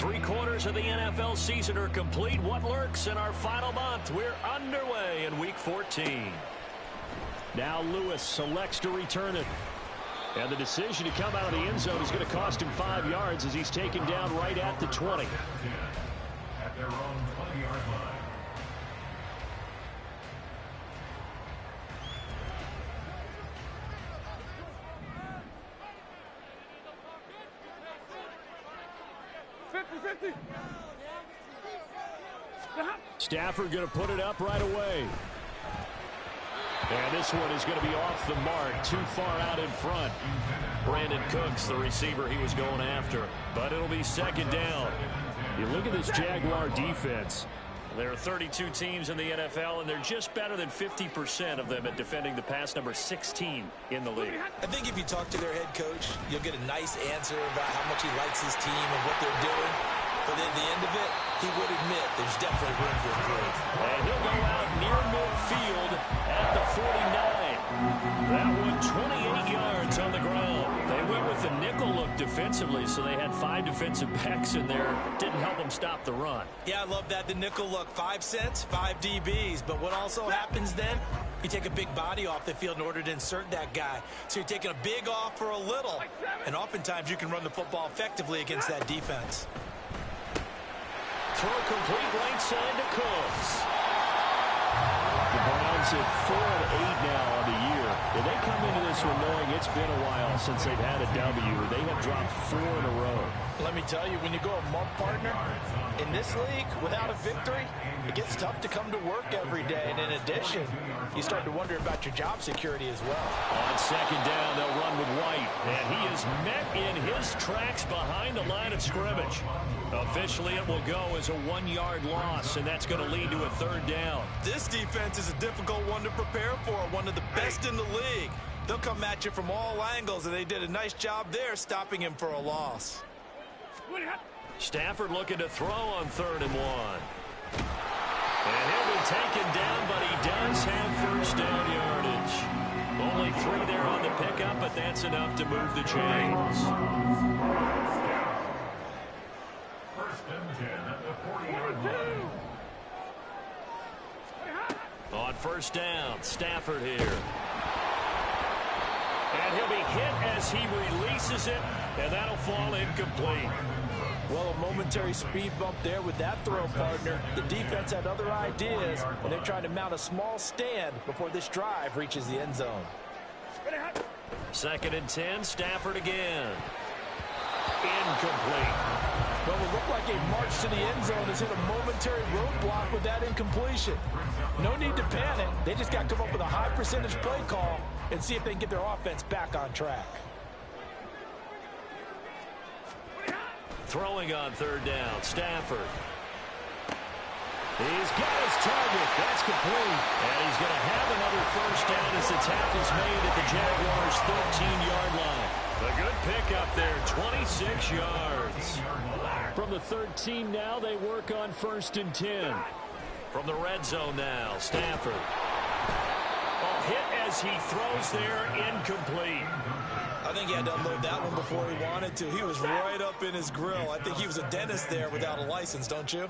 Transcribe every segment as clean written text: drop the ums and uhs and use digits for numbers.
3/4 of the NFL season are complete. What lurks in our final month? We're underway in Week 14. Now Lewis selects to return it. And the decision to come out of the end zone is going to cost him 5 yards as he's taken down right at the 20. At their own 20-yard line. Stafford going to put it up right away. And this one is going to be off the mark, too far out in front. Brandon Cooks, the receiver he was going after. But it'll be second down. You look at this Jaguar defense. There are 32 teams in the NFL, and they're just better than 50% of them at defending the pass, number 16 in the league. I think if you talk to their head coach, you'll get a nice answer about how much he likes his team and what they're doing. But at the end of it, he would admit there's definitely room for improvement. And he'll go out near midfield at the 49. That one 28 yards on the ground. They went with the nickel look defensively, so they had 5 defensive backs in there. Didn't help them stop the run. Yeah, I love that. The nickel look, 5 cents, 5 DBs. But what also happens then, you take a big body off the field in order to insert that guy. So you're taking a big off for a little. And oftentimes you can run the football effectively against that defense. Throw complete right side to Cooks. The Browns at 4-8 now on the year. And they come into this one knowing it's been a while since they've had a W. They have dropped 4 in a row. Let me tell you, when you go a month, partner, in this league, without a victory, it gets tough to come to work every day. And in addition, you start to wonder about your job security as well. On second down, they'll run with White. And he is met in his tracks behind the line of scrimmage. Officially, it will go as a 1-yard loss, and that's going to lead to a third down. This defense is a difficult one to prepare for, one of the best in the league. They'll come at you from all angles, and they did a nice job there stopping him for a loss. Stafford looking to throw on 3rd and 1. And he'll be taken down, but he does have first down yardage. Only 3 there on the pickup, but that's enough to move the chains. First and 10 at the 40-yard line. On first down, Stafford here. And he'll be hit as he releases it, and that'll fall incomplete. Well, a momentary speed bump there with that throw, partner. The defense had other ideas, and they're trying to mount a small stand before this drive reaches the end zone. Second and 10, Stafford again. Incomplete. Well, it looked like a march to the end zone has hit a momentary roadblock with that incompletion. No need to panic. They just got to come up with a high percentage play call and see if they can get their offense back on track. Throwing on 3rd down, Stafford. He's got his target. That's complete. And he's going to have another first down as the tackle's made at the Jaguars' 13-yard line. A good pickup there, 26 yards. From the 13 now, they work on 1st and 10. From the red zone now, Stafford. A hit as he throws there, incomplete. I think he had to unload that one before he wanted to. He was right up in his grill. I think he was a dentist there without a license, don't you?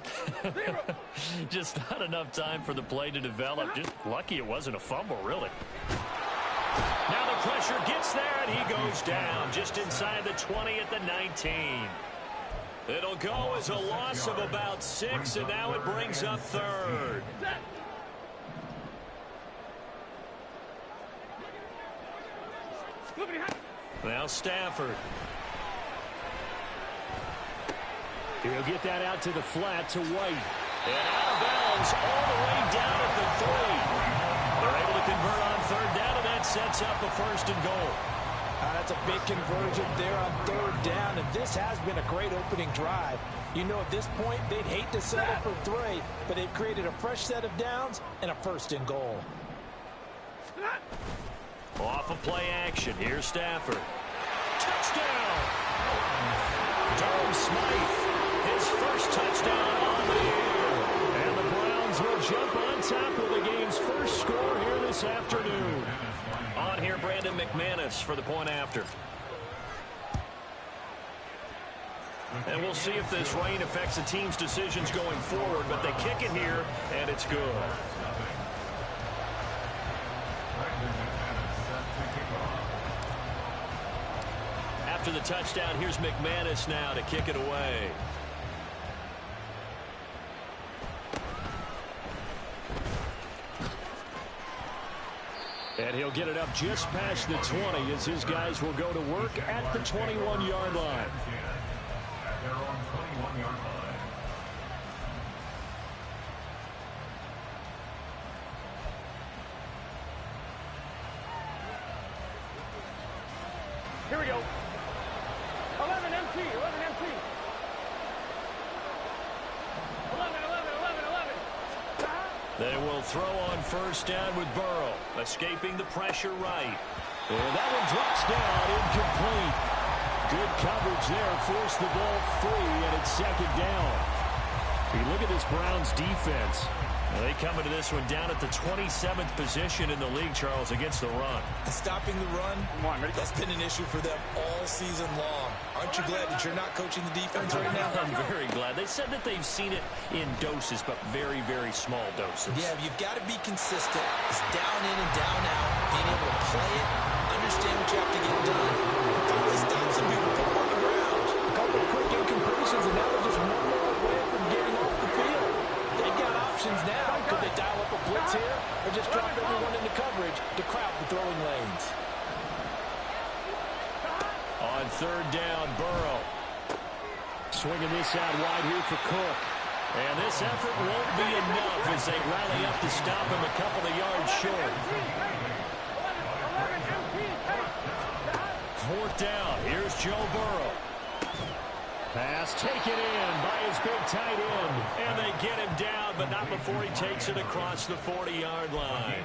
Just not enough time for the play to develop. Just lucky it wasn't a fumble, really. Now the pressure gets there, and he goes down just inside the 20 at the 19. It'll go as a loss of about 6, and now it brings up 3rd. Now Stafford. He'll get that out to the flat to White. And out of bounds all the way down at the 3. They're able to convert on 3rd down, and that sets up a 1st and goal. That's a big conversion there on 3rd down, and this has been a great opening drive. You know, at this point, they'd hate to settle for 3, but they've created a fresh set of downs and a 1st and goal. Off of play action. Here's Stafford. Touchdown! Durham Smythe, his first touchdown on the year. And the Browns will jump on top of the game's first score here this afternoon. On here, Brandon McManus for the point after. And we'll see if this rain affects the team's decisions going forward, but they kick it here, and it's good. After the touchdown, here's McManus now to kick it away. And he'll get it up just past the 20 as his guys will go to work at the 21-yard line. They're on 21-yard line. Here we go. 11 MT, 11 MT. 11. They will throw on first down with Burrow, escaping the pressure right. And that one drops down, incomplete. Good coverage there, forced the ball free, and it's second down. You look at this Browns defense. They come into this one down at the 27th position in the league, Charles, against the run. And stopping the run, that's been an issue for them all season long. Aren't you glad that you're not coaching the defense right now? I'm very glad. They said that they've seen it in doses, but very, very small doses. Yeah, you've got to be consistent. It's down in and down out. Being able to play it, understand what you have to get done. Finally stop some people put on the ground. A couple of quick incompletions, and now they're just one more away from getting off the field. They've got options now. Could they dial up a blitz here or just drop everyone into coverage to crowd the throwing lanes? On third down, Burrow. Swinging this out wide here for Cook. And this effort won't be enough as they rally up to stop him a couple of yards short. Fourth down. Here's Joe Burrow. Pass taken in by his big tight end. And they get him down, but not before he takes it across the 40-yard line.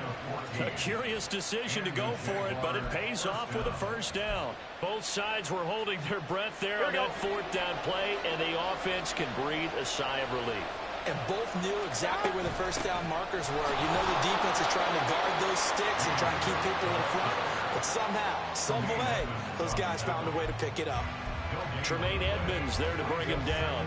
A curious decision to go for it, but it pays off with a first down. Both sides were holding their breath there on that fourth down play, and the offense can breathe a sigh of relief. And both knew exactly where the first down markers were. You know the defense is trying to guard those sticks and try and keep people in front. But somehow, some way, those guys found a way to pick it up. Tremaine Edmonds there to bring him down.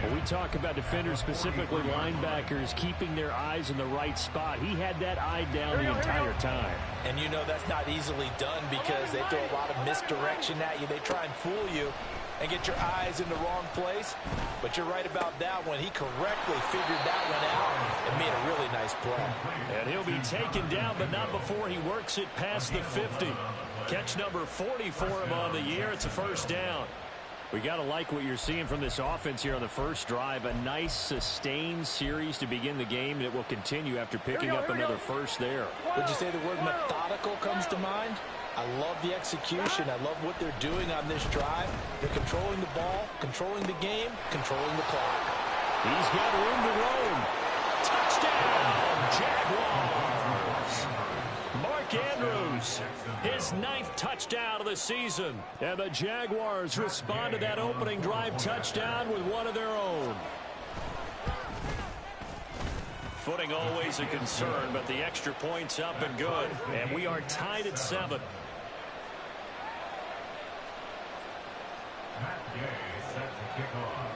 When we talk about defenders, specifically linebackers, keeping their eyes in the right spot, he had that eye down the entire time. And you know that's not easily done because they throw a lot of misdirection at you. They try and fool you and get your eyes in the wrong place. But you're right about that one. He correctly figured that one out and made a really nice play. And he'll be taken down, but not before he works it past the 50. Catch number 40 for him on the year. It's a first down. We got to like what you're seeing from this offense here on the first drive. A nice, sustained series to begin the game, and it will continue after picking up another first there. Would you say the word methodical comes to mind? I love the execution. I love what they're doing on this drive. They're controlling the ball, controlling the game, controlling the clock. He's got room to roam. Touchdown, Jaguars. Mark Andrews, his 9th touchdown of the season. And the Jaguars respond to that opening drive touchdown with one of their own. Footing always a concern, but the extra point's up and good. And we are tied at 7.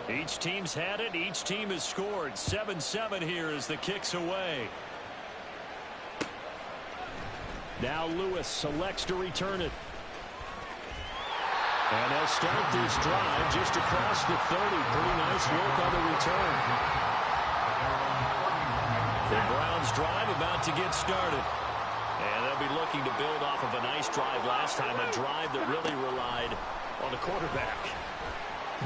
Each team's had it. Each team has scored. 7-7 here as the kick's away. Now Lewis selects to return it. And they'll start this drive just across the 30. Pretty nice work on the return. The Browns drive about to get started. And they'll be looking to build off of a nice drive last time, a drive that really relied on the quarterback.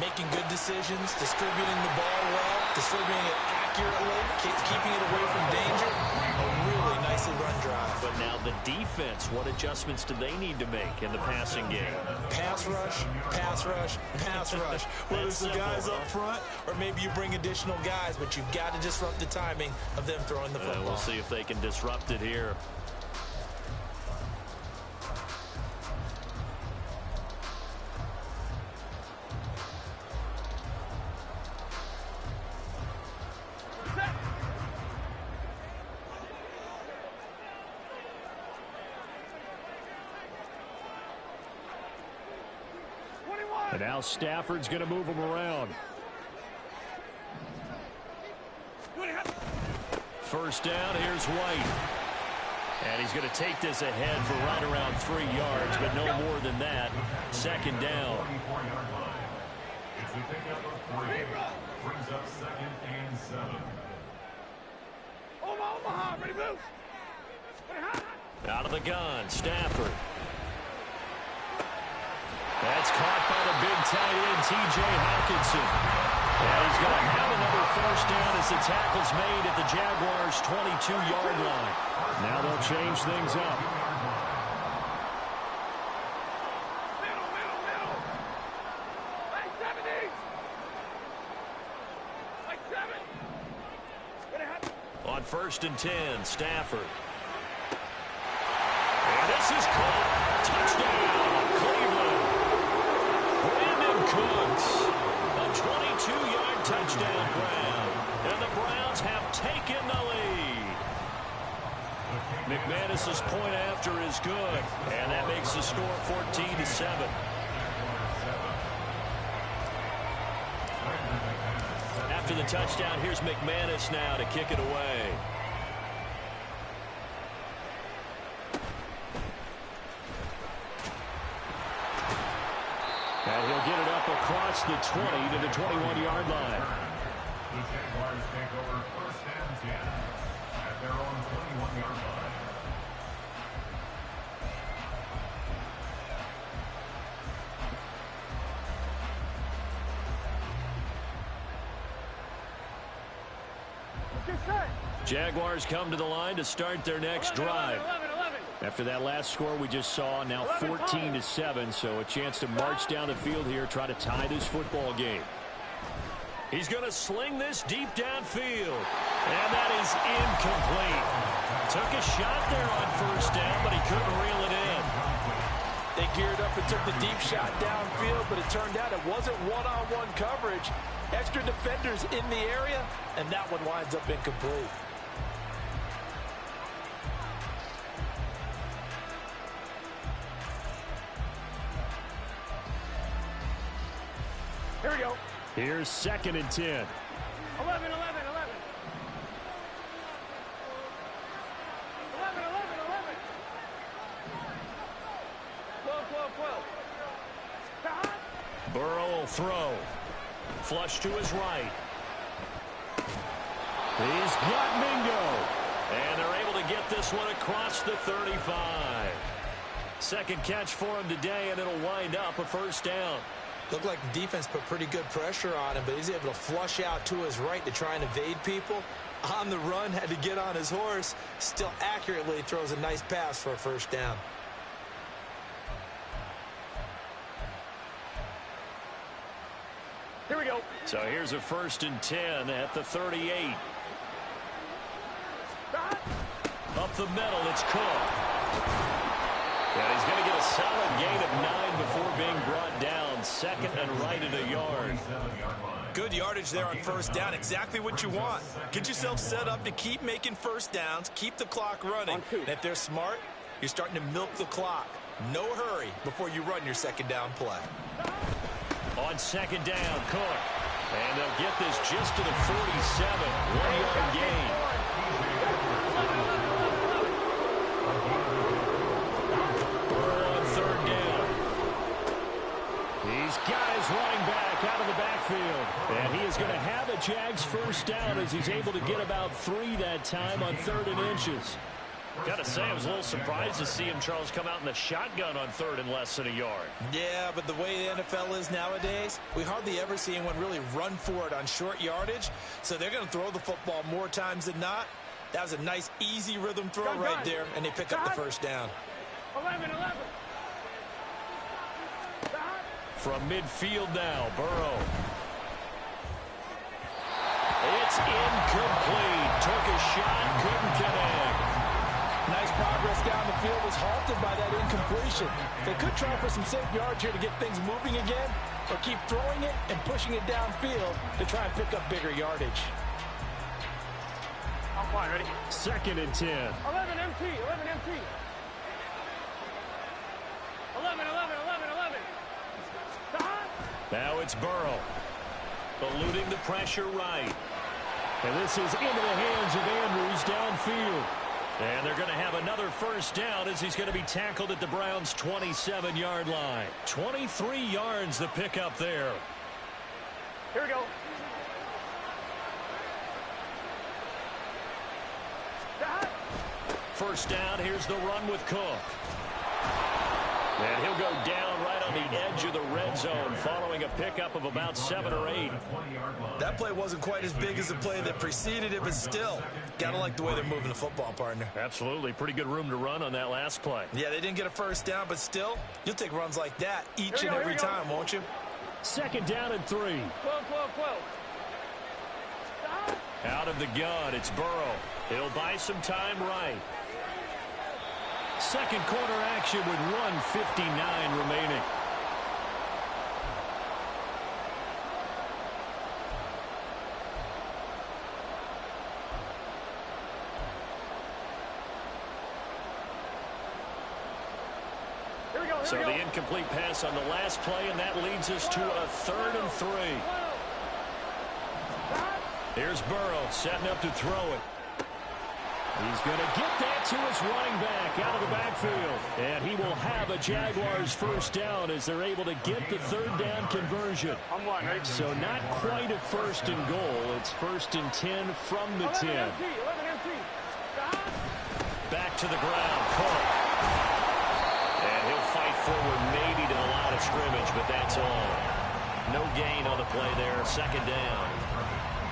Making good decisions, distributing the ball well, distributing it accurately, keeping it away from danger. A really nicely run drive. But now the defense, what adjustments do they need to make in the passing game? Pass rush, pass rush, pass rush. Whether it's the guys up front or maybe you bring additional guys, but you've got to disrupt the timing of them throwing the football. We'll see if they can disrupt it here. And now Stafford's going to move him around. First down, here's White. And he's going to take this ahead for right around 3 yards, but no more than that. Second down. It's a pickup of 3. Brings up 2nd and 7. Omaha, ready to move. Out of the gun, Stafford. That's caught by the big tight end, T.J. Hawkinson. And he's going to have another first down as the tackle's made at the Jaguars' 22-yard line. Now they'll change things up. On 1st and 10, Stafford. And this is caught. Touchdown, Cleveland. Brandon Cooks. A 22-yard touchdown grab. And the Browns have taken the lead. McManus's point after is good. And that makes the score 14-7. After the touchdown, here's McManus now to kick it away. And he'll get it up across the 20 to the 21-yard line. The Jaguars take over 1st and 10 at their own 21-yard line. Jaguars come to the line to start their next drive. After that last score we just saw, now 14-7, so a chance to march down the field here, try to tie this football game. He's going to sling this deep downfield, and that is incomplete. Took a shot there on 1st down, but he couldn't reel it in. They geared up and took the deep shot downfield, but it turned out it wasn't one-on-one coverage. Extra defenders in the area, and that one winds up incomplete. Here we go. Here's 2nd and 10. 11. Burrow will throw. Flush to his right. He's got Mingo. And they're able to get this one across the 35. Second catch for him today, and it'll wind up a first down. Looked like the defense put pretty good pressure on him, but he's able to flush out to his right to try and evade people. On the run, had to get on his horse. Still accurately throws a nice pass for a first down. Here we go. So here's a 1st and 10 at the 38. Up the middle, it's Cook. And he's going to get a solid gain of 9 before being brought down. 2nd and right at a yard. Good yardage there on 1st down. Exactly what you want. Get yourself set up to keep making first downs, keep the clock running. And if they're smart, you're starting to milk the clock. No hurry before you run your 2nd down play. On 2nd down, Cook. And they'll get this just to the 47. 1-yard gain. Burrow on 3rd down. He's got his running back out of the backfield. And he is going to have a Jags first down as he's able to get about 3 that time on 3rd and inches. Got to say, I was a little surprised to see him, Charles, come out in the shotgun on 3rd and less than a yard. Yeah, but the way the NFL is nowadays, we hardly ever see anyone really run for it on short yardage. So they're going to throw the football more times than not. That was a nice, easy rhythm throw right there, and they pick up the first down. 11. From midfield now, Burrow. It's incomplete. Took a shot, couldn't connect. Nice progress down the field, was halted by that incompletion. They could try for some safe yards here to get things moving again, or keep throwing it and pushing it downfield to try and pick up bigger yardage. I'm fine, ready? 2nd and 10. 11 MT. 11. Now it's Burrow. Eluding the pressure right. And this is into the hands of Andrews downfield. And they're going to have another first down as he's going to be tackled at the Browns' 27-yard line. 23 yards the pickup there. Here we go. First down, here's the run with Cook. And he'll go down right on the edge of the red zone following a pickup of about 7 or 8. That play wasn't quite as big as the play that preceded it, but still, got to like the way they're moving the football, partner. Absolutely. Pretty good room to run on that last play. Yeah, they didn't get a first down, but still, you'll take runs like that each and every time, won't you? Second down and 3. 12. Out of the gun, it's Burrow. He'll buy some time right. Second quarter action with 1:59 remaining. So the incomplete pass on the last play, and that leads us to a 3rd and 3. Here's Burrow setting up to throw it. He's going to get that to his running back out of the backfield. And he will have a Jaguars first down as they're able to get the 3rd down conversion. So not quite a 1st and goal. It's 1st and 10 from the 10. Back to the ground. Cook. And he'll fight forward maybe to the line of scrimmage, but that's all. No gain on the play there. 2nd down.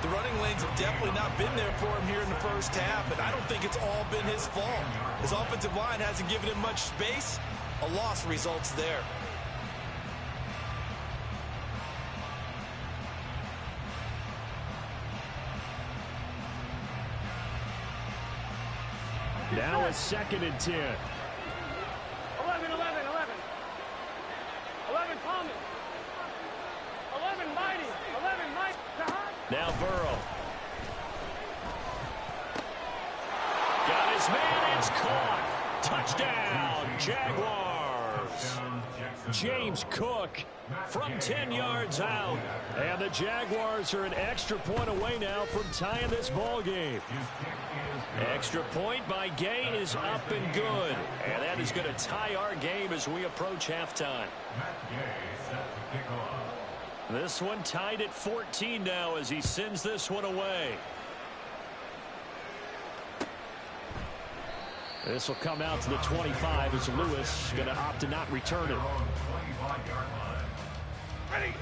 The running lanes have definitely not been there for him here in the first half, and I don't think it's all been his fault. His offensive line hasn't given him much space. A loss results there. Now it's 2nd and 10. 11 Thomas. 11 Mighty. 11 Mike. Now Burrow. Got his man. It's caught. Touchdown, Jaguars. James Cook from 10 yards out. And the Jaguars are an extra point away now from tying this ball game. Extra point by Gay is up and good. And that is going to tie our game as we approach halftime. This one tied at 14 now as he sends this one away. This will come out to the 25 as Lewis going to opt to not return it.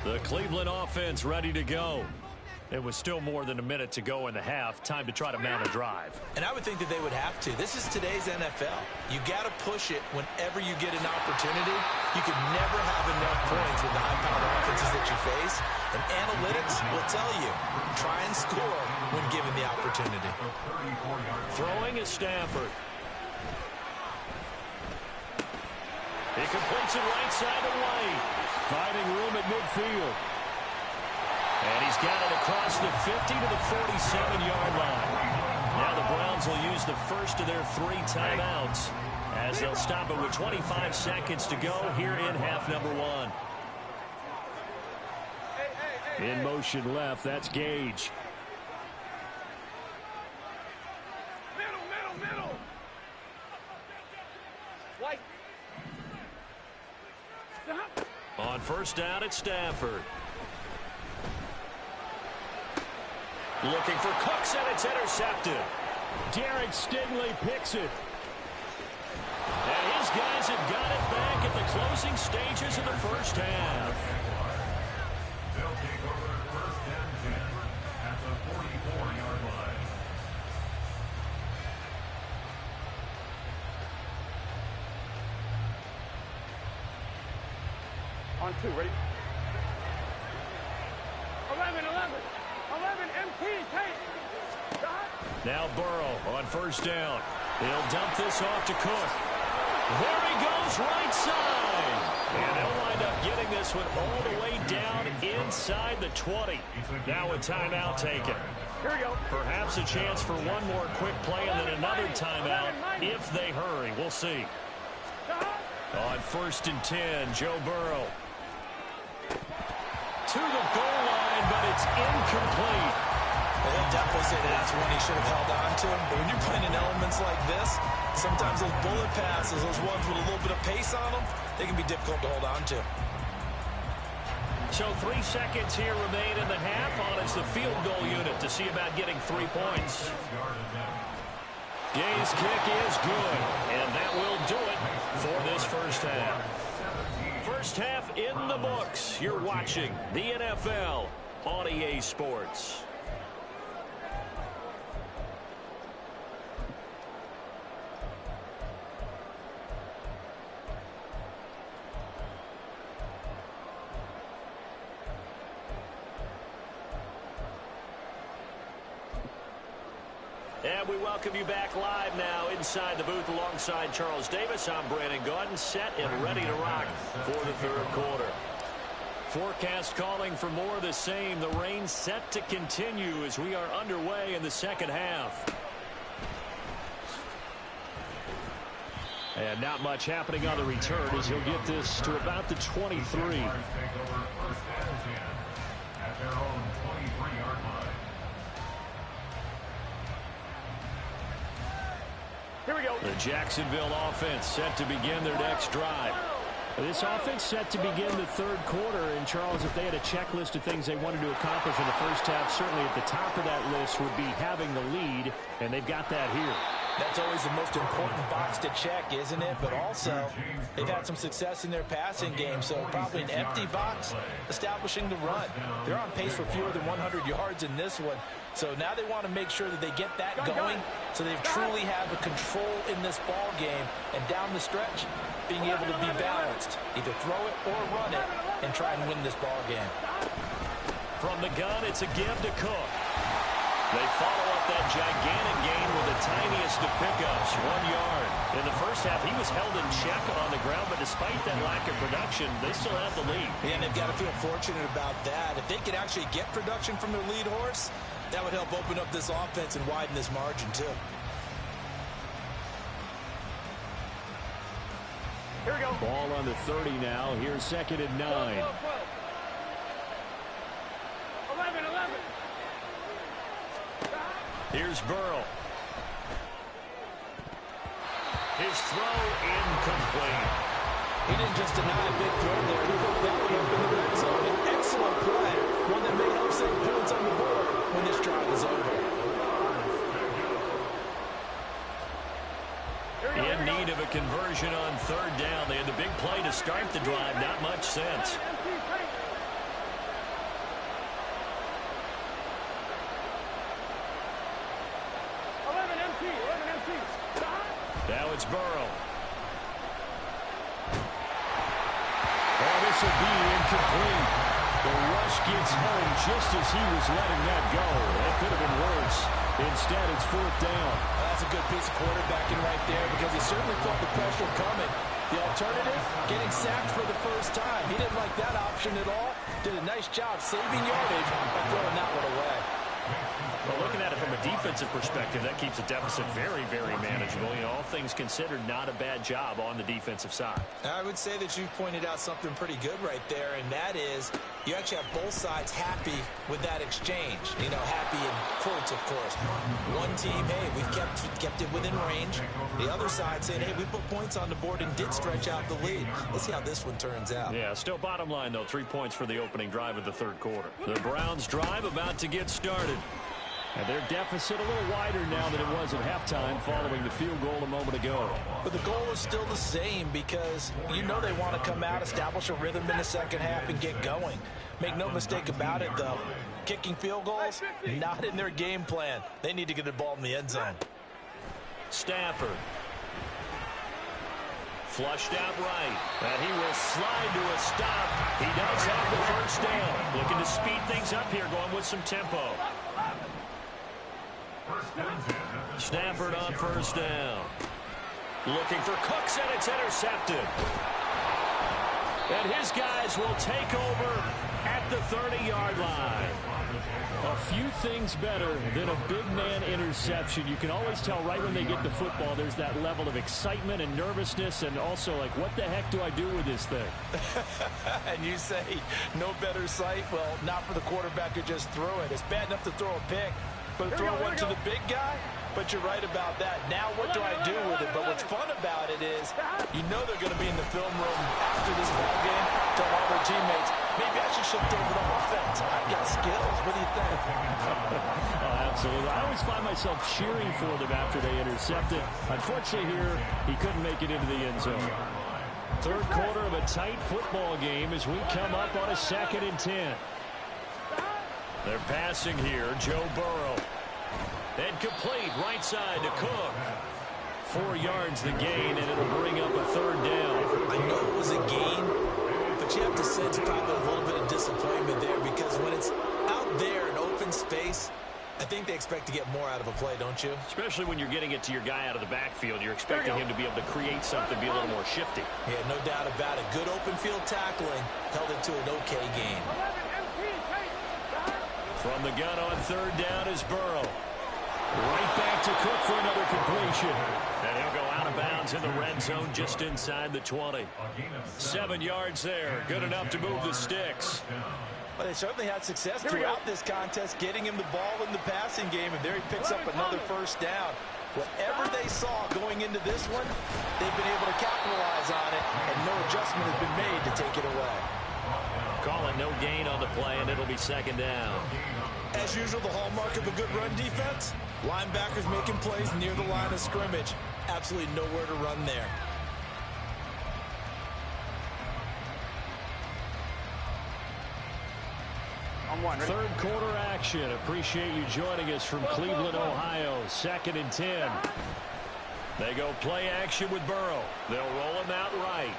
The Cleveland offense ready to go. It was still more than a minute to go in the half. Time to try to mount a drive. And I would think that they would have to. This is today's NFL. You got to push it whenever you get an opportunity. You can never have enough points with the high-powered offenses that you face. And analytics will tell you, try and score when given the opportunity. Throwing is Stafford. He completes it right side to White. Finding room at midfield. And he's got it across the 50 to the 47-yard line. Now the Browns will use the first of their 3 timeouts as they'll stop it with 25 seconds to go here in half number 1. In motion left, that's Gage. Middle. White. On first down, it's Stafford. Looking for Cooks, and it's intercepted. Derek Stingley picks it. And his guys have got it back at the closing stages of the first half. They'll take over 1st and 10 at the 44-yard line. On 2, ready? 11 MT, take. Now Burrow on first down. He'll dump this off to Cook. There he goes, right side. And they'll wind up getting this one all the way down inside the 20. Now a timeout taken. Here we go. Perhaps a chance for one more quick play and then another timeout if they hurry. We'll see. On 1st and 10, Joe Burrow. incomplete. They'll definitely say that that's one he should have held on to. But when you're playing in elements like this, sometimes those bullet passes, those ones with a little bit of pace on them, they can be difficult to hold on to. So 3 seconds here remain in the half. On is the field goal unit to see about getting 3 points. Gay's kick is good, and that will do it for this first half. First half in the books. You're watching the NFL on EA Sports. And we welcome you back live now inside the booth alongside Charles Davis. I'm Brandon Gaudin, set and ready to rock for the third quarter. Forecast calling for more of the same. The rain set to continue as we are underway in the second half. And not much happening on the return as he'll get this to about the 23. Here we go. The Jacksonville offense set to begin their next drive. This offense set to begin the third quarter. And, Charles, if they had a checklist of things they wanted to accomplish in the first half, certainly at the top of that list would be having the lead, and they've got that here. That's always the most important box to check, isn't it? But also, they've had some success in their passing game, so probably an empty box establishing the run. They're on pace for fewer than 100 yards in this one. So now they want to make sure that they get that going so they truly have a control in this ball game. And down the stretch, being able to be balanced. Either throw it or run it and try and win this ball game. From the gun, it's a give to Cook. They follow up that gigantic gain with the tiniest of pickups, 1 yard. In the first half, he was held in check on the ground, but despite that lack of production, they still have the lead. And they've got to feel fortunate about that. If they could actually get production from their lead horse, that would help open up this offense and widen this margin, too. Here we go. Ball on the 30 now. Here's 2nd and 9. 11. Here's Burrow. His throw incomplete. He didn't just deny a big throw there. He put that one up in the red zone. An excellent play. One that may help save points on the board when this drive is over. In need of a conversion on 3rd down. They had the big play to start the drive. Not much sense. Now it's Burrow. Oh, this will be incomplete. The rush gets home just as he was letting that go. That could have been worse. Instead, it's 4th down. That's a good piece of quarterbacking right there because he certainly felt the pressure coming. The alternative, getting sacked for the first time. He didn't like that option at all. Did a nice job saving yardage by throwing that one away. Well, looking at it from a defensive perspective, that keeps the deficit very, very manageable. You know, all things considered, not a bad job on the defensive side. I would say that you've pointed out something pretty good right there, and that is you actually have both sides happy with that exchange. You know, happy in quotes, of course. One team, hey, we've kept it within range. The other side saying, hey, we put points on the board and did stretch out the lead. Let's see how this one turns out. Yeah, still bottom line, though, 3 points for the opening drive of the third quarter. The Browns drive about to get started. And their deficit a little wider now than it was at halftime following the field goal a moment ago. But the goal is still the same because you know they want to come out, establish a rhythm in the second half, and get going. Make no mistake about it, though. Kicking field goals, not in their game plan. They need to get the ball in the end zone. Stafford. Flushed out right. And he will slide to a stop. He does have the first down. Looking to speed things up here, going with some tempo. Stafford on first down. Looking for Cooks, and it's intercepted. And his guys will take over at the 30-yard line. A few things better than a big man interception. You can always tell right when they get the football, there's that level of excitement and nervousness, and also like, what the heck do I do with this thing? And you say no better sight? Well, not for the quarterback who just threw it. It's bad enough to throw a pick, but to throw one to the big guy? But you're right about that. Now what do I do with it? But what's fun about it is you know they're going to be in the film room after this ball game, tell all their teammates, maybe I should shift over to offense. I've got skills. What do you think? Oh, absolutely. I always find myself cheering for them after they intercept it. Unfortunately here, he couldn't make it into the end zone. Third quarter of a tight football game as we come up on a 2nd and 10. They're passing here. Joe Burrow. And complete right side to Cook. 4 yards the gain, and it'll bring up a 3rd down. I know it was a gain, but you have to sense probably a little bit of disappointment there because when it's out there in open space, I think they expect to get more out of a play, don't you? Especially when you're getting it to your guy out of the backfield. You're expecting him to be able to create something, be a little more shifty. Yeah, no doubt about it. Good open field tackling held it to an okay gain. From the gun on 3rd down is Burrow. Right back to Cook for another completion. And he'll go out of bounds in the red zone just inside the 20. 7 yards there. Good enough to move the sticks. Well, they certainly had success throughout this contest, getting him the ball in the passing game, and there he picks up another 1st down. Whatever they saw going into this one, they've been able to capitalize on it, and no adjustment has been made to take it away. Calling no gain on the play, and it'll be 2nd down. As usual, the hallmark of a good run defense, linebackers making plays near the line of scrimmage. Absolutely nowhere to run there. Third quarter action. Appreciate you joining us from Cleveland, Ohio. 2nd and 10. They go play action with Burrow. They'll roll him out right.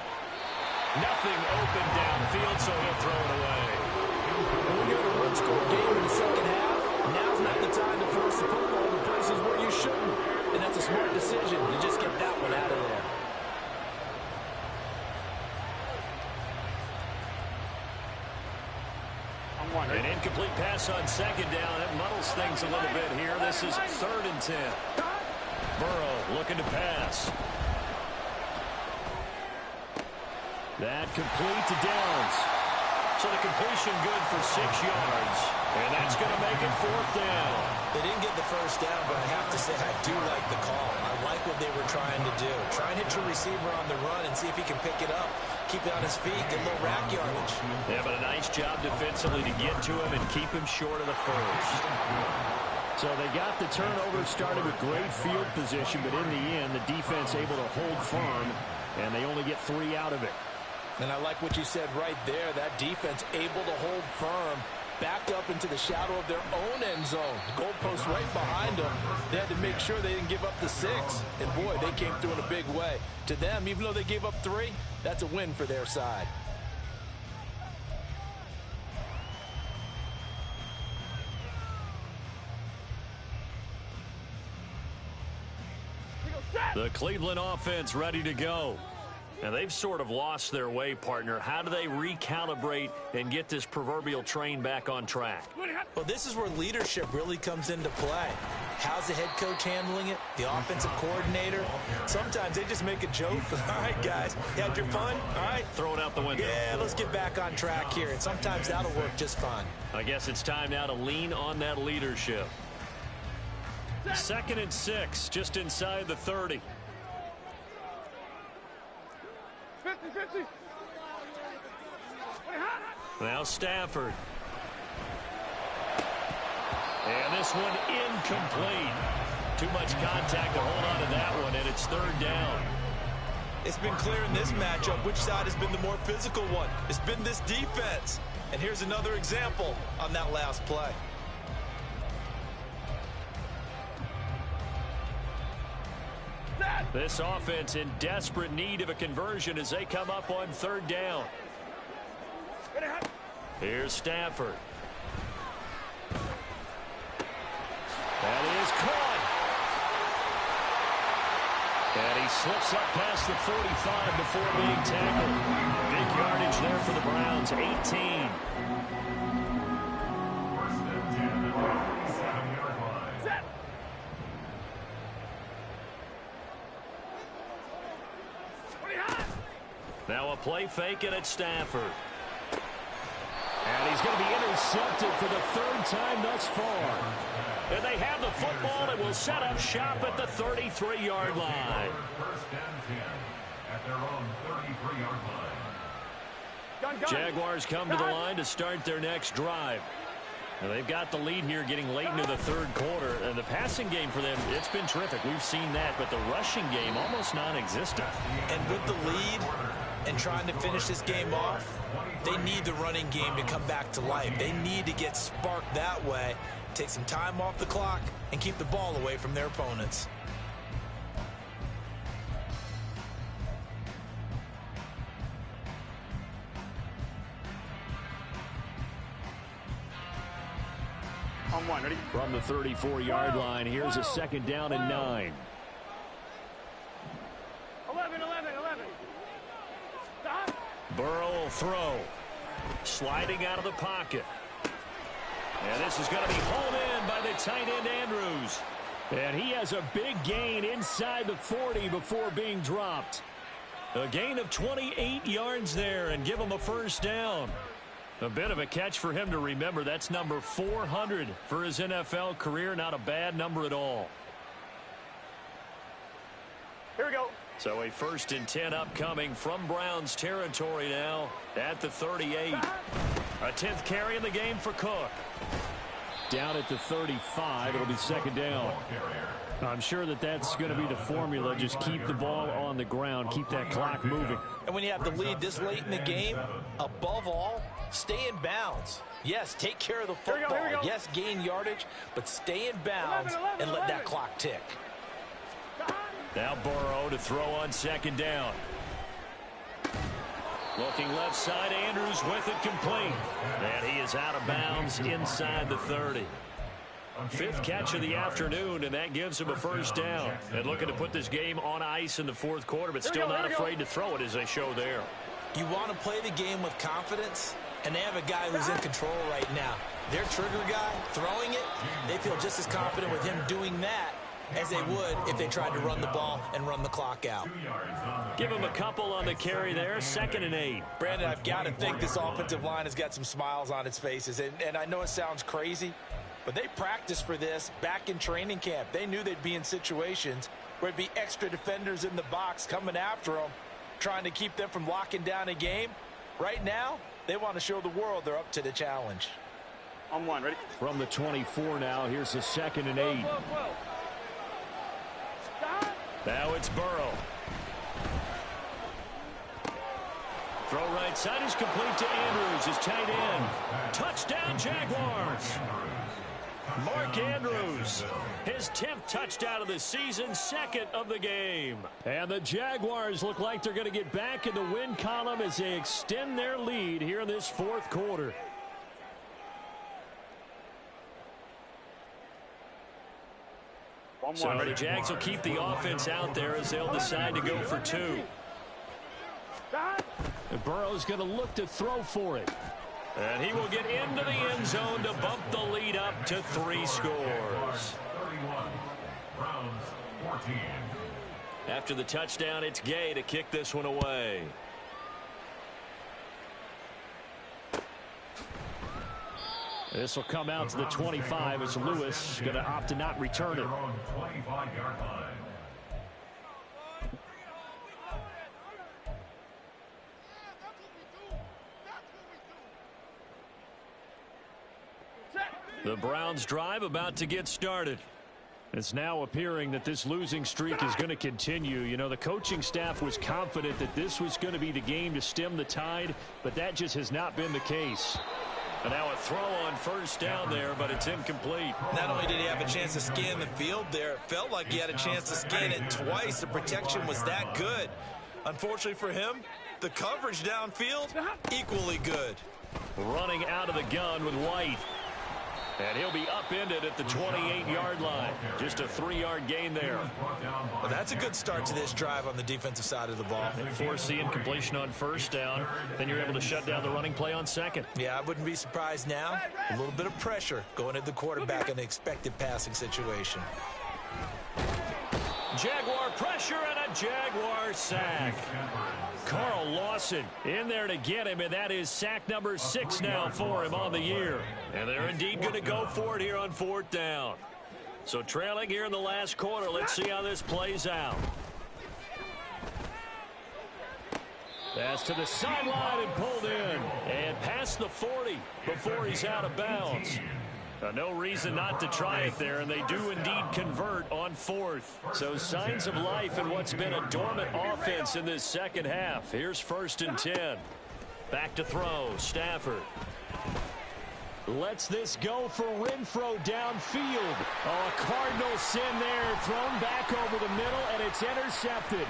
Nothing open downfield, so he'll throw it away. When you're in a one-score game in the second half, now's not the time to force the football in places where you shouldn't. And that's a smart decision to just get that one out of there. An incomplete pass on 2nd down. That muddles things a little bit here. This is 3rd and 10. Burrow looking to pass. That complete to Downs. So the completion good for 6 yards. And that's going to make it 4th down. They didn't get the 1st down, but I have to say I do like the call. I like what they were trying to do. Try and hit your receiver on the run and see if he can pick it up. Keep it on his feet, get a little rack yardage. Yeah, but a nice job defensively to get to him and keep him short of the 1st. So they got the turnover started with great field position, but in the end, the defense able to hold firm, and they only get 3 out of it. And I like what you said right there. That defense able to hold firm, backed up into the shadow of their own end zone. The goalpost right behind them. They had to make sure they didn't give up the 6. And, boy, they came through in a big way. To them, even though they gave up 3, that's a win for their side. The Cleveland offense ready to go. And they've sort of lost their way, partner. How do they recalibrate and get this proverbial train back on track? Well, this is where leadership really comes into play. How's the head coach handling it? The offensive coordinator? Sometimes they just make a joke. All right, guys, you had your fun? All right. Throw it out the window. Yeah, let's get back on track here. And sometimes that'll work just fine. I guess it's time now to lean on that leadership. 2nd and 6, just inside the 30. 50-50. Now Stafford. And this one incomplete. Too much contact to hold on to that one, and it's 3rd down. It's been clear in this matchup which side has been the more physical one. It's been this defense. And here's another example on that last play. This offense in desperate need of a conversion as they come up on 3rd down. Here's Stafford. That is caught. And he slips up past the 45 before being tackled. Big yardage there for the Browns, 18. a play fake, and it's Stafford. And he's going to be intercepted for the third time thus far. And they have the football and will set up shop at the 33-yard line. First and 10 at their own 33-yard line. Jaguars come to the line to start their next drive. Now they've got the lead here getting late into the third quarter. And the passing game for them, it's been terrific. We've seen that, but the rushing game almost non-existent. And with the lead and trying to finish this game off, they need the running game to come back to life. They need to get sparked that way, take some time off the clock, and keep the ball away from their opponents. On one, ready? From the 34-yard line, here's a second down and 9. 11. Stop. Burrow will throw. Sliding out of the pocket. And this is going to be hauled in by the tight end Andrews. And he has a big gain inside the 40 before being dropped. A gain of 28 yards there and give him a first down. A bit of a catch for him to remember. That's number 400 for his NFL career. Not a bad number at all. Here we go. So a 1st and 10 upcoming from Browns territory now at the 38. A 10th carry in the game for Cook. Down at the 35, it'll be second down. I'm sure that's going to be the formula. Just keep the ball on the ground, keep that clock moving. And when you have the lead this late in the game, above all, stay in bounds. Yes, take care of the football. Here we go. Yes, gain yardage, but stay in bounds and let that clock tick. Now Burrow to throw on second down. Looking left side, Andrews with it complete. And he is out of bounds inside the 30. 5th catch of the afternoon, and that gives him a first down. And looking to put this game on ice in the 4th quarter, but still not afraid to throw it as they show there. You want to play the game with confidence, and they have a guy who's in control right now. Their trigger guy throwing it, they feel just as confident with him doing that as they would if they tried to run the ball and run the clock out. Give him a couple on the carry there, 2nd and 8. Brandon, I've got to think this offensive line has got some smiles on its faces, and I know it sounds crazy, but they practiced for this back in training camp. They knew they'd be in situations where it'd be extra defenders in the box coming after them, trying to keep them from locking down a game. Right now, they want to show the world they're up to the challenge. On one, ready? From the 24 now, here's a 2nd and 8. Now it's Burrow. Throw right side is complete to Andrews, his tight end. Touchdown, Jaguars. Mark Andrews, his 10th touchdown of the season, 2nd of the game. And the Jaguars look like they're going to get back in the win column as they extend their lead here in this 4th quarter. So the Jags will keep the offense out there as they'll decide to go for 2. And Burrow's going to look to throw for it. And he will get into the end zone to bump the lead up to 3 scores. 31, Browns 14. After the touchdown, it's Gay to kick this one away. This will come out to the 25 as Lewis going to opt to not return it. 25-yard line. The Browns drive about to get started. It's now appearing that this losing streak is going to continue. You know, the coaching staff was confident that this was going to be the game to stem the tide, but that just has not been the case. And now a throw on first down there, but it's incomplete. Not only did he have a chance to scan the field there, it felt like he had a chance to scan it twice. The protection was that good. Unfortunately for him, the coverage downfield, equally good. Running out of the gun with White. And he'll be upended at the 28-yard line. Just a 3-yard gain there. Well, that's a good start to this drive on the defensive side of the ball. Force the incompletion on first down. Then you're able to shut down the running play on second. Yeah, I wouldn't be surprised now. A little bit of pressure going at the quarterback in an expected passing situation. Jaguar pressure and a Jaguar sack. Carl Lawson in there to get him, and that is sack number 6 now for him on the year. And they're indeed going to go for it here on 4th down. So trailing here in the last quarter. Let's see how this plays out. Pass to the sideline and pulled in. And past the 40 before he's out of bounds. No reason not to try it there, and they do indeed convert on 4th. So signs of life in what's been a dormant offense in this second half. Here's 1st and 10. Back to throw. Stafford. Lets this go for Renfro downfield. Oh, a Cardinal sin there. Thrown back over the middle, and it's intercepted.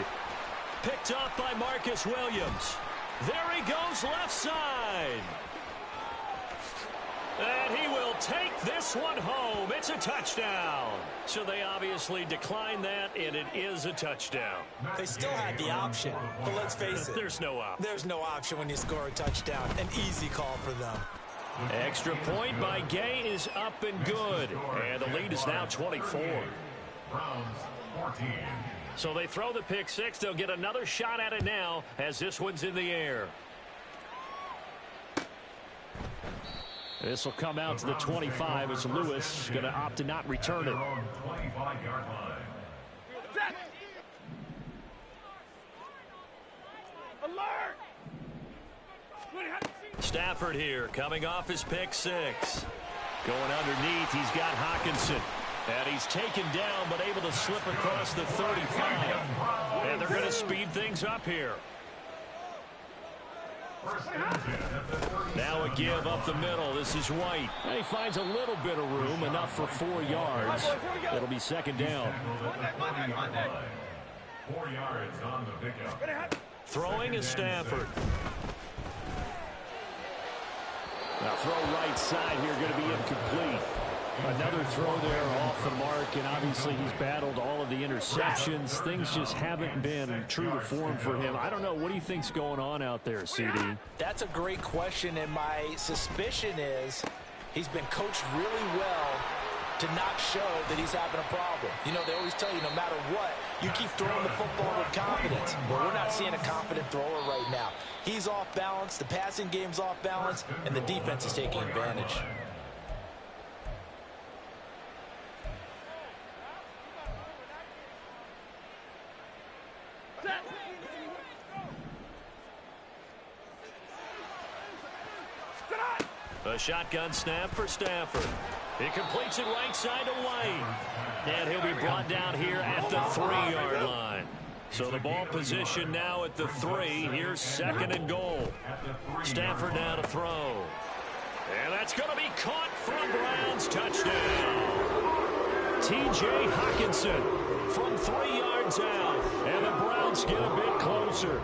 Picked off by Marcus Williams. There he goes left side. And he will take this one home. It's a touchdown. So they obviously declined that, and it is a touchdown. They still had the option, but let's face it. There's no option. There's no option when you score a touchdown. An easy call for them. Extra point by Gay is up and good. And the lead is now 24. Browns 14. So they throw the pick 6. They'll get another shot at it now as this one's in the air. This will come out to the 25 as Lewis going to opt to not return it. 25-yard line. Alert! Stafford here coming off his pick 6. Going underneath, he's got Hockenson. And he's taken down but able to slip across the 35. And they're going to speed things up here. Now a give up the middle. This is White. And he finds a little bit of room, enough for 4 yards. It'll be 2nd down. 4 yards on the pickup. Throwing is Stafford. Now throw right side here, going to be incomplete. Another throw there off the mark, and obviously he's battled all of the interceptions. Things just haven't been true to form for him. I don't know. What do you think's going on out there, CD? That's a great question, and my suspicion is he's been coached really well to not show that he's having a problem. You know, they always tell you no matter what, you keep throwing the football with confidence. But we're not seeing a confident thrower right now. He's off balance, the passing game's off balance, and the defense is taking advantage. A shotgun snap for Stafford. He completes it right side to White. And he'll be brought down here at the 3-yard line. So the ball position now at the 3. Here's 2nd and goal. Stafford now to throw. And that's going to be caught for a Browns touchdown. T.J. Hockenson from 3 yards out. And the Browns get a bit closer.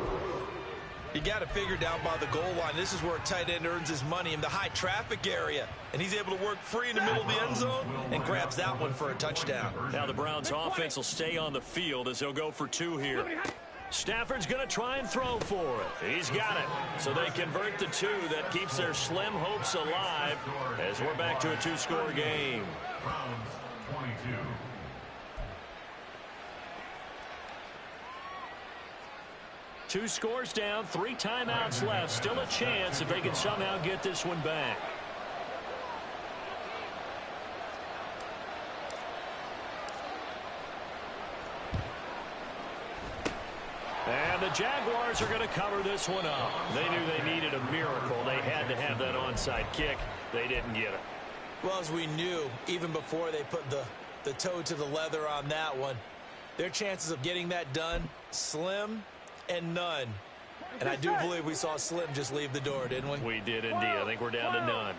You got it figured out by the goal line. This is where a tight end earns his money in the high traffic area. And he's able to work free in the middle of the end zone and grabs that one for a touchdown. Now the Browns offense will stay on the field as they'll go for 2 here. Stafford's going to try and throw for it. He's got it. So they convert the 2. That keeps their slim hopes alive as we're back to a 2-score game. Browns 22. Two scores down, 3 timeouts left. Still a chance if they can somehow get this one back. And the Jaguars are going to cover this one up. They knew they needed a miracle. They had to have that onside kick. They didn't get it. Well, as we knew, even before they put the toe to the leather on that one, their chances of getting that done, slim and none. And I do believe we saw Slim just leave the door, didn't we? We did indeed. I think we're down to none.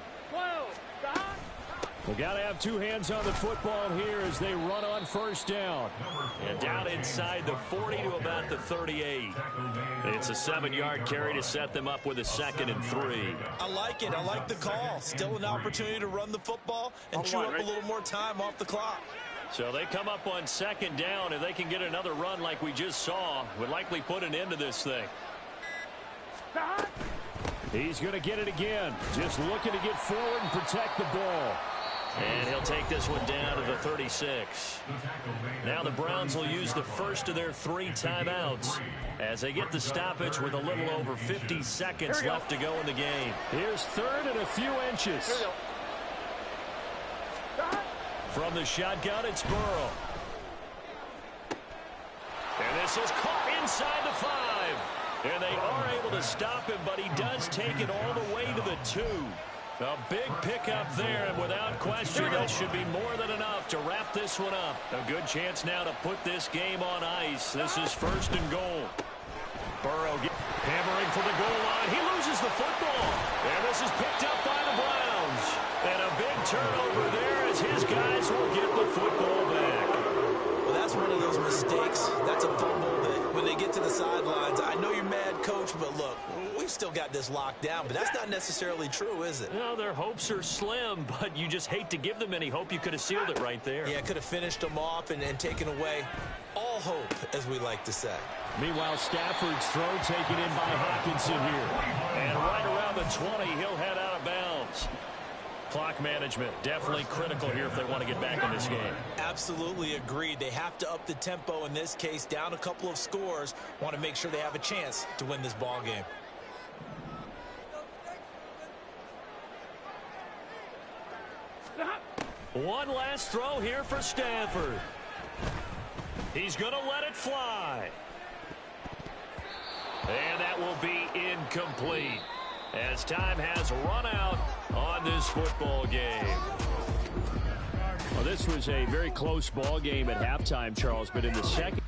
We got to have 2 hands on the football here as they run on 1st down. And down inside the 40 to about the 38. It's a 7-yard carry to set them up with a 2nd and 3. I like it. I like the call. Still an opportunity to run the football and chew up a little more time off the clock. So they come up on 2nd down, and they can get another run like we just saw. Would likely put an end to this thing. He's going to get it again. Just looking to get forward and protect the ball. And he'll take this one down to the 36. Now the Browns will use the first of their 3 timeouts as they get the stoppage with a little over 50 seconds left to go in the game. Here's 3rd and a few inches. From the shotgun, it's Burrow. And this is caught inside the 5. And they are able to stop him, but he does take it all the way to the 2. A big pickup there, and without question, that should be more than enough to wrap this one up. A good chance now to put this game on ice. This is 1st and goal. Burrow hammering for the goal line. He loses the football. And this is picked up by the Browns. And a big turnover there as his guys will get the football back. Well, that's one of those mistakes. That's a fumble that when they get to the sidelines, I know you're mad, Coach, but look, we've still got this locked down, but that's not necessarily true, is it? No, their hopes are slim, but you just hate to give them any hope. You could have sealed it right there. Yeah, could have finished them off and taken away all hope, as we like to say. Meanwhile, Stafford's throw taken in by Hawkinson here. And right around the 20, he'll head out of bounds. Clock management definitely critical here if they want to get back in this game. Absolutely agreed. They have to up the tempo in this case, down a couple of scores. Want to make sure they have a chance to win this ball game. One last throw here for Stafford. He's going to let it fly. And that will be incomplete as time has run out on this football game. Well, this was a very close ball game at halftime, Charles, but in the second